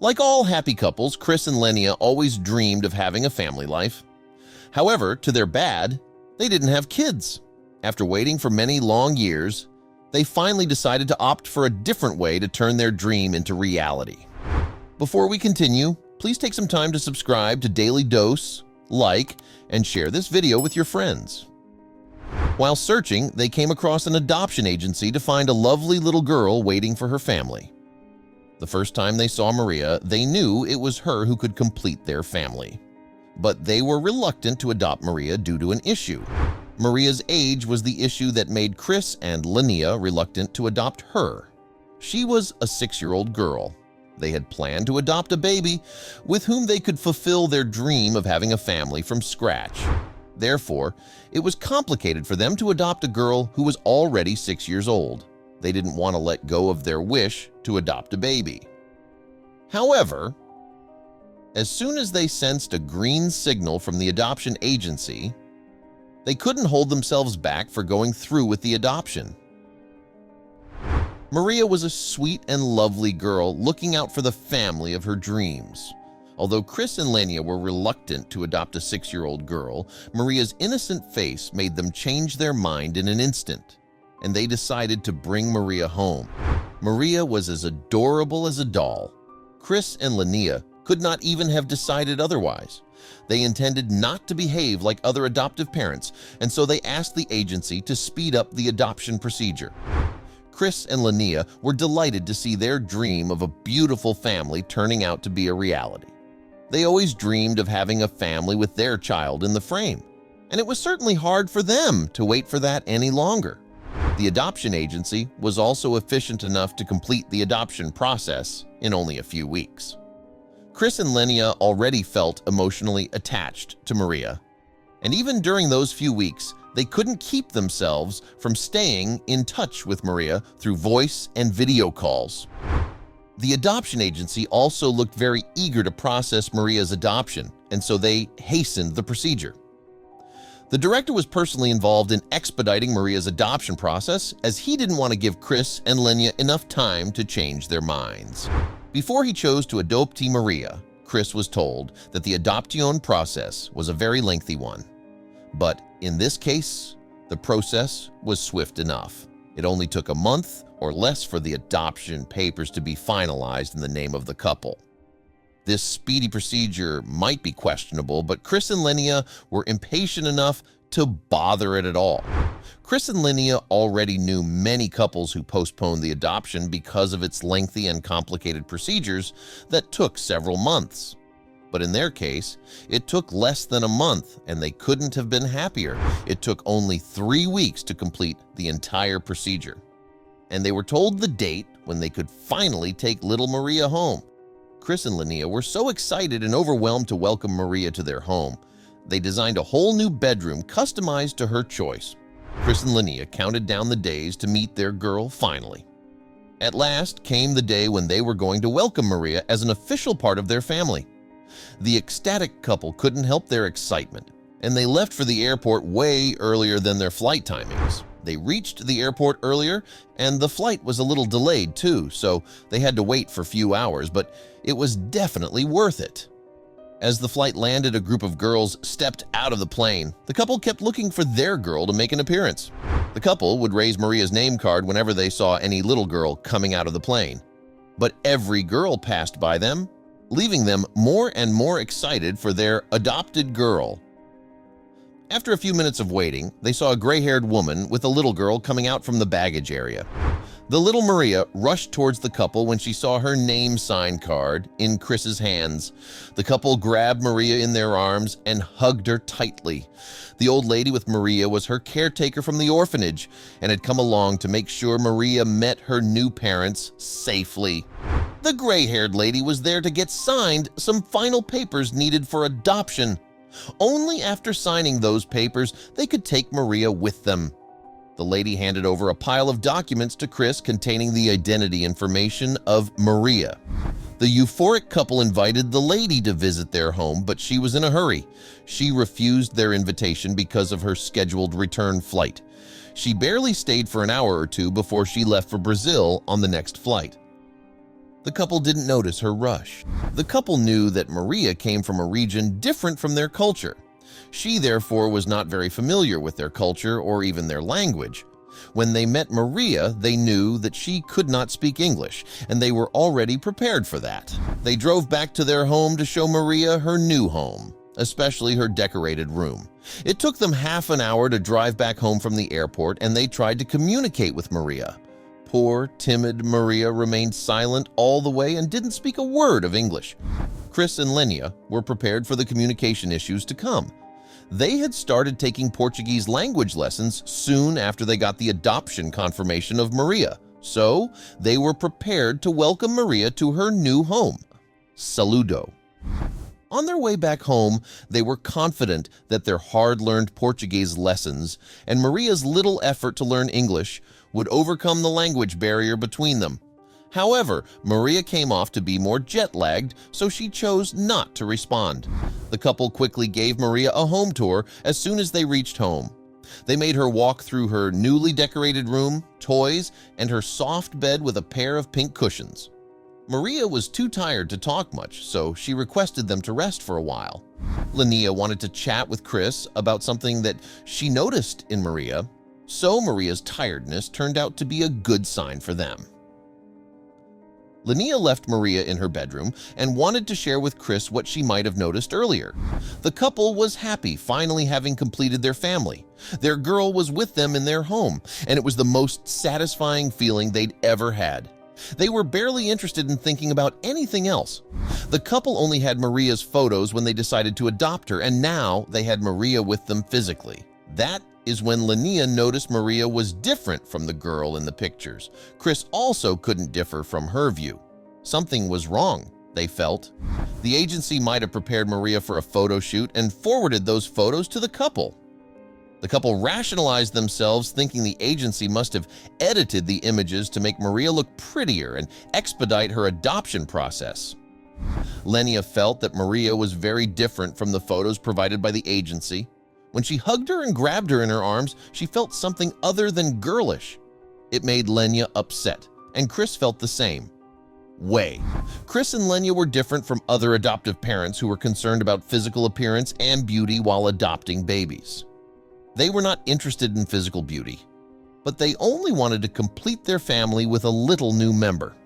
Like all happy couples, Chris and Lenia always dreamed of having a family life. However, to their bad, they didn't have kids. After waiting for many long years, they finally decided to opt for a different way to turn their dream into reality. Before we continue, please take some time to subscribe to Dailydose, like, and share this video with your friends. While searching, they came across an adoption agency to find a lovely little girl waiting for her family. The first time they saw Maria, they knew it was her who could complete their family. But they were reluctant to adopt Maria due to an issue. Maria's age was the issue that made Chris and Lenia reluctant to adopt her. She was a 6-year-old girl. They had planned to adopt a baby with whom they could fulfill their dream of having a family from scratch. Therefore, it was complicated for them to adopt a girl who was already 6 years old. They didn't want to let go of their wish to adopt a baby. However, as soon as they sensed a green signal from the adoption agency, they couldn't hold themselves back for going through with the adoption. Maria was a sweet and lovely girl looking out for the family of her dreams. Although Chris and Lenia were reluctant to adopt a 6-year-old girl, Maria's innocent face made them change their mind in an instant, and they decided to bring Maria home. Maria was as adorable as a doll. Chris and Lenia could not even have decided otherwise. They intended not to behave like other adoptive parents, and so they asked the agency to speed up the adoption procedure. Chris and Lenia were delighted to see their dream of a beautiful family turning out to be a reality. They always dreamed of having a family with their child in the frame, and it was certainly hard for them to wait for that any longer. The adoption agency was also efficient enough to complete the adoption process in only a few weeks. Chris and Lenia already felt emotionally attached to Maria, and even during those few weeks, they couldn't keep themselves from staying in touch with Maria through voice and video calls. The adoption agency also looked very eager to process Maria's adoption, and so they hastened the procedure. The director was personally involved in expediting Maria's adoption process, as he didn't want to give Chris and Lenia enough time to change their minds. Before he chose to adopt Maria, Chris was told that the adoption process was a very lengthy one. But in this case, the process was swift enough. It only took a month or less for the adoption papers to be finalized in the name of the couple. This speedy procedure might be questionable, but Chris and Lenia were impatient enough to bother it at all. Chris and Lenia already knew many couples who postponed the adoption because of its lengthy and complicated procedures that took several months. But in their case, it took less than a month, and they couldn't have been happier. It took only 3 weeks to complete the entire procedure. And they were told the date when they could finally take little Maria home. Chris and Lenia were so excited and overwhelmed to welcome Maria to their home. They designed a whole new bedroom customized to her choice. Chris and Lenia counted down the days to meet their girl finally. At last came the day when they were going to welcome Maria as an official part of their family. The ecstatic couple couldn't help their excitement, and they left for the airport way earlier than their flight timings. They reached the airport earlier, and the flight was a little delayed too, so they had to wait for a few hours, but it was definitely worth it. As the flight landed, a group of girls stepped out of the plane. The couple kept looking for their girl to make an appearance. The couple would raise Maria's name card whenever they saw any little girl coming out of the plane. But every girl passed by them, leaving them more and more excited for their adopted girl. After a few minutes of waiting, they saw a gray-haired woman with a little girl coming out from the baggage area. The little Maria rushed towards the couple when she saw her name sign card in Chris's hands. The couple grabbed Maria in their arms and hugged her tightly. The old lady with Maria was her caretaker from the orphanage and had come along to make sure Maria met her new parents safely. The gray-haired lady was there to get signed some final papers needed for adoption. Only after signing those papers they could take Maria with them. The lady handed over a pile of documents to Chris containing the identity information of Maria. The euphoric couple invited the lady to visit their home, but she was in a hurry. She refused their invitation because of her scheduled return flight. She barely stayed for an hour or two before she left for Brazil on the next flight. The couple didn't notice her rush. The couple knew that Maria came from a region different from their culture. She, therefore, was not very familiar with their culture or even their language. When they met Maria, they knew that she could not speak English, and they were already prepared for that. They drove back to their home to show Maria her new home, especially her decorated room. It took them half an hour to drive back home from the airport, and they tried to communicate with Maria. Poor, timid Maria remained silent all the way and didn't speak a word of English. Chris and Lenia were prepared for the communication issues to come. They had started taking Portuguese language lessons soon after they got the adoption confirmation of Maria, so they were prepared to welcome Maria to her new home. Saludo. On their way back home, they were confident that their hard-learned Portuguese lessons and Maria's little effort to learn English would overcome the language barrier between them. However, Maria came off to be more jet-lagged, so she chose not to respond. The couple quickly gave Maria a home tour as soon as they reached home. They made her walk through her newly decorated room, toys, and her soft bed with a pair of pink cushions. Maria was too tired to talk much, so she requested them to rest for a while. Lenia wanted to chat with Chris about something that she noticed in Maria, so Maria's tiredness turned out to be a good sign for them. Lenia left Maria in her bedroom and wanted to share with Chris what she might have noticed earlier. The couple was happy finally having completed their family. Their girl was with them in their home, and it was the most satisfying feeling they'd ever had. They were barely interested in thinking about anything else. The couple only had Maria's photos when they decided to adopt her, and now they had Maria with them physically. That is when Lenia noticed Maria was different from the girl in the pictures. Chris also couldn't differ from her view. Something was wrong, they felt. The agency might have prepared Maria for a photo shoot and forwarded those photos to the couple. The couple rationalized themselves, thinking the agency must have edited the images to make Maria look prettier and expedite her adoption process. Lenia felt that Maria was very different from the photos provided by the agency. When she hugged her and grabbed her in her arms, she felt something other than girlish. It made Lenia upset, and Chris felt the same way. Chris and Lenia were different from other adoptive parents who were concerned about physical appearance and beauty while adopting babies. They were not interested in physical beauty, but they only wanted to complete their family with a little new member.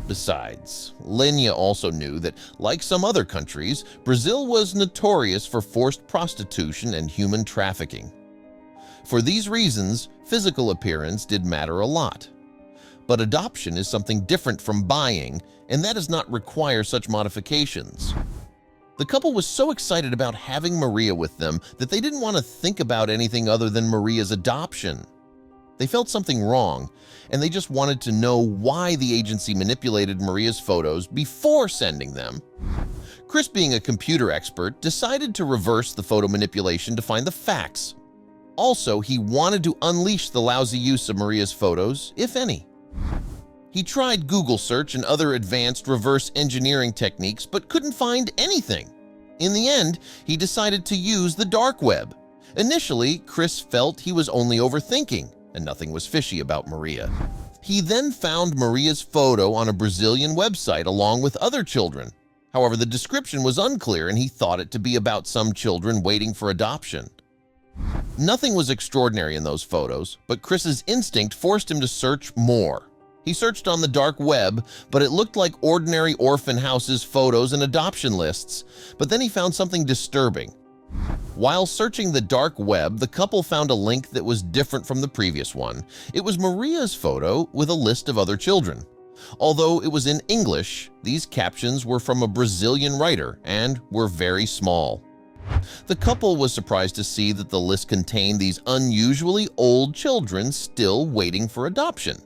Besides, Lenia also knew that, like some other countries, Brazil was notorious for forced prostitution and human trafficking. For these reasons, physical appearance did matter a lot. But adoption is something different from buying, and that does not require such modifications. The couple was so excited about having Maria with them that they didn't want to think about anything other than Maria's adoption. They felt something wrong, and they just wanted to know why the agency manipulated Maria's photos before sending them. Chris, being a computer expert, decided to reverse the photo manipulation to find the facts. Also, he wanted to unleash the lousy use of Maria's photos, if any. He tried Google search and other advanced reverse engineering techniques but couldn't find anything. In the end, he decided to use the dark web. Initially, Chris felt he was only overthinking, and nothing was fishy about Maria. He then found Maria's photo on a Brazilian website along with other children. However, the description was unclear and he thought it to be about some children waiting for adoption. Nothing was extraordinary in those photos, but Chris's instinct forced him to search more. He searched on the dark web, but it looked like ordinary orphan houses, photos, and adoption lists. But then he found something disturbing. While searching the dark web, the couple found a link that was different from the previous one. It was Maria's photo with a list of other children. Although it was in English, these captions were from a Brazilian writer and were very small. The couple was surprised to see that the list contained these unusually old children still waiting for adoption.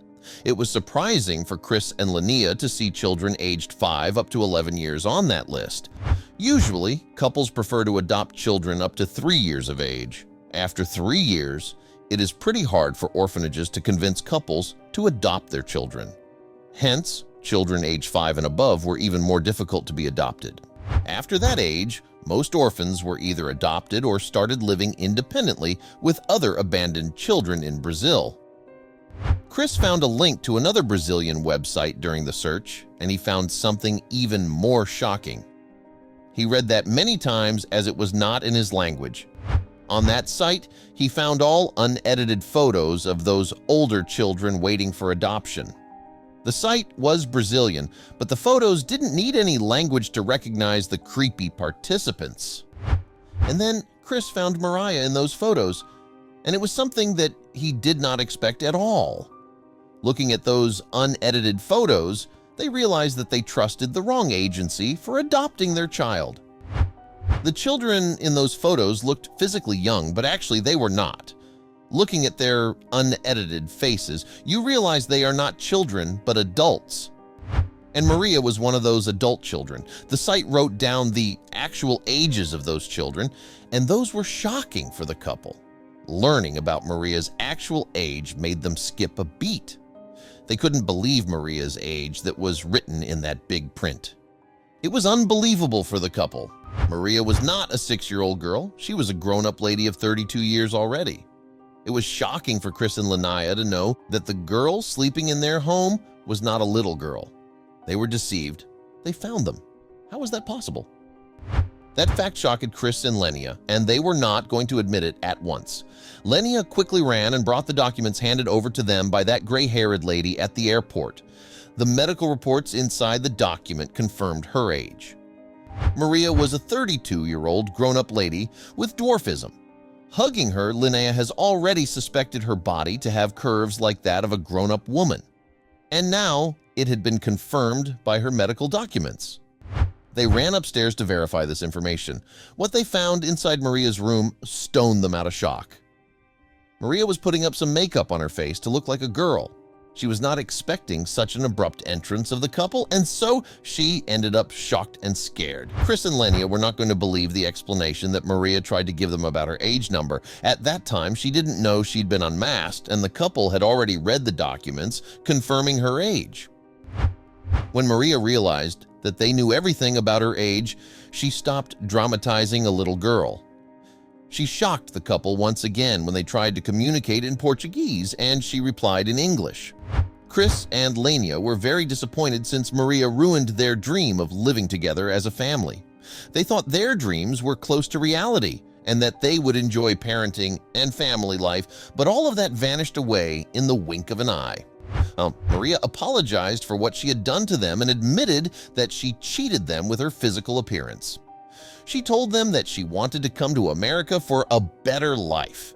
It was surprising for Chris and Lenia to see children aged 5 up to 11 years on that list. Usually, couples prefer to adopt children up to 3 years of age. After 3 years, it is pretty hard for orphanages to convince couples to adopt their children. Hence, children age 5 and above were even more difficult to be adopted. After that age, most orphans were either adopted or started living independently with other abandoned children in Brazil. Chris found a link to another Brazilian website during the search, and he found something even more shocking. He read that many times as it was not in his language. On that site, he found all unedited photos of those older children waiting for adoption. The site was Brazilian, but the photos didn't need any language to recognize the creepy participants. And then Chris found Mariah in those photos, and it was something that he did not expect at all. Looking at those unedited photos, they realized that they trusted the wrong agency for adopting their child. The children in those photos looked physically young, but actually they were not. Looking at their unedited faces, you realize they are not children, but adults. And Maria was one of those adult children. The site wrote down the actual ages of those children, and those were shocking for the couple. Learning about Maria's actual age made them skip a beat. They couldn't believe Maria's age that was written in that big print. It was unbelievable for the couple. Maria was not a 6-year-old girl. She was a grown-up lady of 32 years already. It was shocking for Chris and Lanaya to know that the girl sleeping in their home was not a little girl. They were deceived. They found them. How was that possible? That fact shocked Chris and Lenia, and they were not going to admit it at once. Lenia quickly ran and brought the documents handed over to them by that gray-haired lady at the airport. The medical reports inside the document confirmed her age. Maria was a 32-year-old grown-up lady with dwarfism. Hugging her, Linnea has already suspected her body to have curves like that of a grown-up woman. And now it had been confirmed by her medical documents. They ran upstairs to verify this information. What they found inside Maria's room stoned them out of shock. Maria was putting up some makeup on her face to look like a girl. She was not expecting such an abrupt entrance of the couple, and so she ended up shocked and scared. Chris and Lenia were not going to believe the explanation that Maria tried to give them about her age number. At that time, she didn't know she'd been unmasked, and the couple had already read the documents confirming her age. When Maria realized that they knew everything about her age, she stopped dramatizing a little girl. She shocked the couple once again when they tried to communicate in Portuguese, and she replied in English. Chris and Lenia were very disappointed since Maria ruined their dream of living together as a family. They thought their dreams were close to reality and that they would enjoy parenting and family life, but all of that vanished away in the wink of an eye. Maria apologized for what she had done to them and admitted that she cheated them with her physical appearance. She told them that she wanted to come to America for a better life,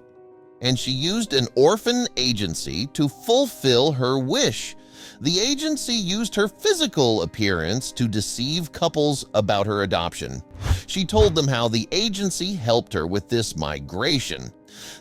and she used an orphan agency to fulfill her wish. The agency used her physical appearance to deceive couples about her adoption. She told them how the agency helped her with this migration.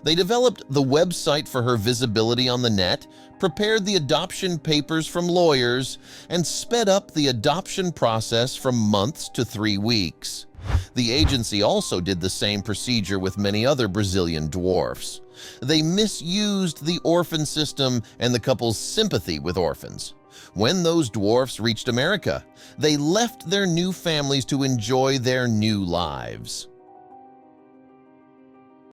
They developed the website for her visibility on the net, prepared the adoption papers from lawyers, and sped up the adoption process from months to 3 weeks. The agency also did the same procedure with many other Brazilian dwarfs. They misused the orphan system and the couple's sympathy with orphans. When those dwarfs reached America, they left their new families to enjoy their new lives.